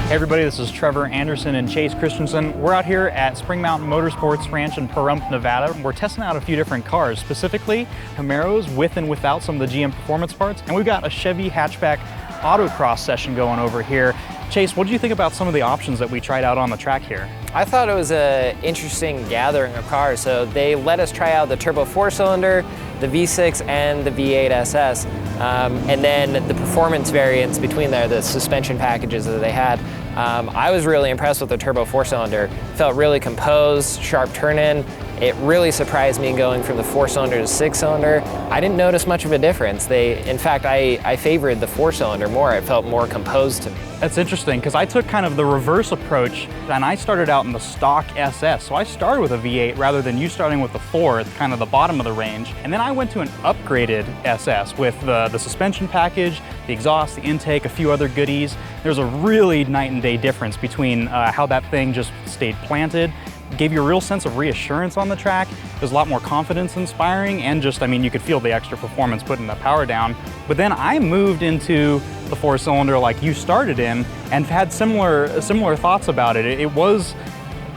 Hey everybody, this is Trevor Anderson and Chase Christensen. We're out here at Spring Mountain Motorsports Ranch in Pahrump, Nevada. We're testing out a few different cars, specifically Camaros with and without some of the GM performance parts. And we've got a Chevy hatchback autocross session going over here. Chase, what did you think about some of the options that we tried out on the track here? I thought it was an interesting gathering of cars. So they let us try out the turbo 4-cylinder, the V6 and the V8 SS, and then the performance variants between there, the suspension packages that they had. I was really impressed with the turbo 4-cylinder. Felt really composed, sharp turn-in. It really surprised me going from the 4-cylinder to 6-cylinder. I didn't notice much of a difference. In fact, I favored the 4-cylinder more. It felt more composed to me. That's interesting, because I took kind of the reverse approach, and I started out in the stock SS. So I started with a V8 rather than you starting with the 4 at kind of the bottom of the range. And then I went to an upgraded SS with the suspension package, the exhaust, the intake, a few other goodies. There's a really night and day difference between how that thing just stayed planted, gave you a real sense of reassurance on the track. There's a lot more confidence inspiring, and just, I mean, you could feel the extra performance putting the power down. But then I moved into the 4-cylinder like you started in and had similar thoughts about it. It was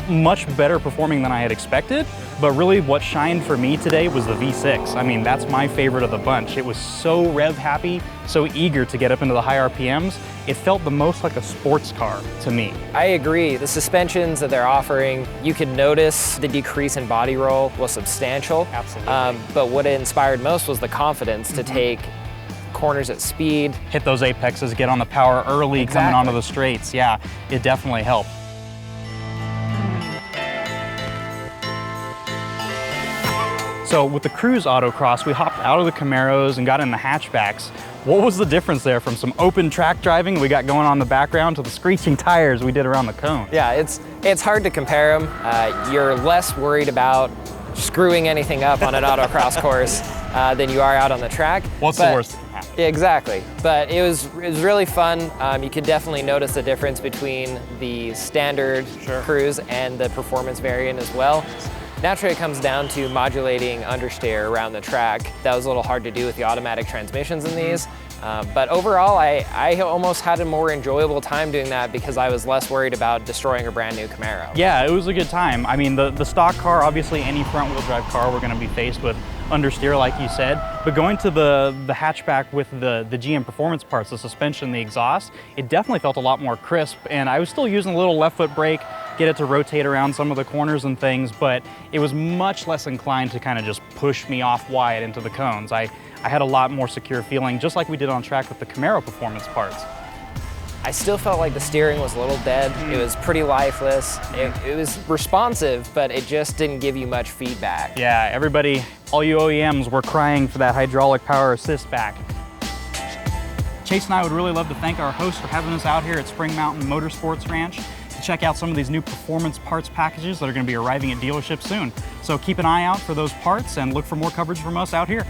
much better performing than I had expected, but really what shined for me today was the V6. I mean, that's my favorite of the bunch. It was so rev happy, so eager to get up into the high RPMs. It felt the most like a sports car to me. I agree. The suspensions that they're offering, you could notice the decrease in body roll was substantial. Absolutely. But what it inspired most was the confidence to take corners at speed. Hit those apexes, get on the power early, coming onto the straights. Yeah, it definitely helped. So with the Cruise Autocross, we hopped out of the Camaros and got in the hatchbacks. What was the difference there from some open track driving we got going on in the background to the screeching tires we did around the cone? Yeah, it's hard to compare them. You're less worried about screwing anything up on an autocross course than you are out on the track. What's the worst that can happen? Exactly, but it was really fun. You could definitely notice the difference between the standard Cruise and the performance variant as well. Naturally, it comes down to modulating understeer around the track. That was a little hard to do with the automatic transmissions in these. But overall, I almost had a more enjoyable time doing that because I was less worried about destroying a brand new Camaro. Yeah, it was a good time. I mean, the stock car, obviously any front wheel drive car, we're gonna be faced with understeer like you said, but going to the hatchback with the GM performance parts, the suspension, the exhaust, it definitely felt a lot more crisp, and I was still using a little left foot brake, get it to rotate around some of the corners and things, but it was much less inclined to kind of just push me off wide into the cones. I had a lot more secure feeling, just like we did on track with the Camaro performance parts. I still felt like the steering was a little dead. It was pretty lifeless. It was responsive, but it just didn't give you much feedback. Yeah, everybody, all you OEMs were crying for that hydraulic power assist back. Chase and I would really love to thank our host for having us out here at Spring Mountain Motorsports Ranch to check out some of these new performance parts packages that are going to be arriving at dealerships soon. So keep an eye out for those parts and look for more coverage from us out here.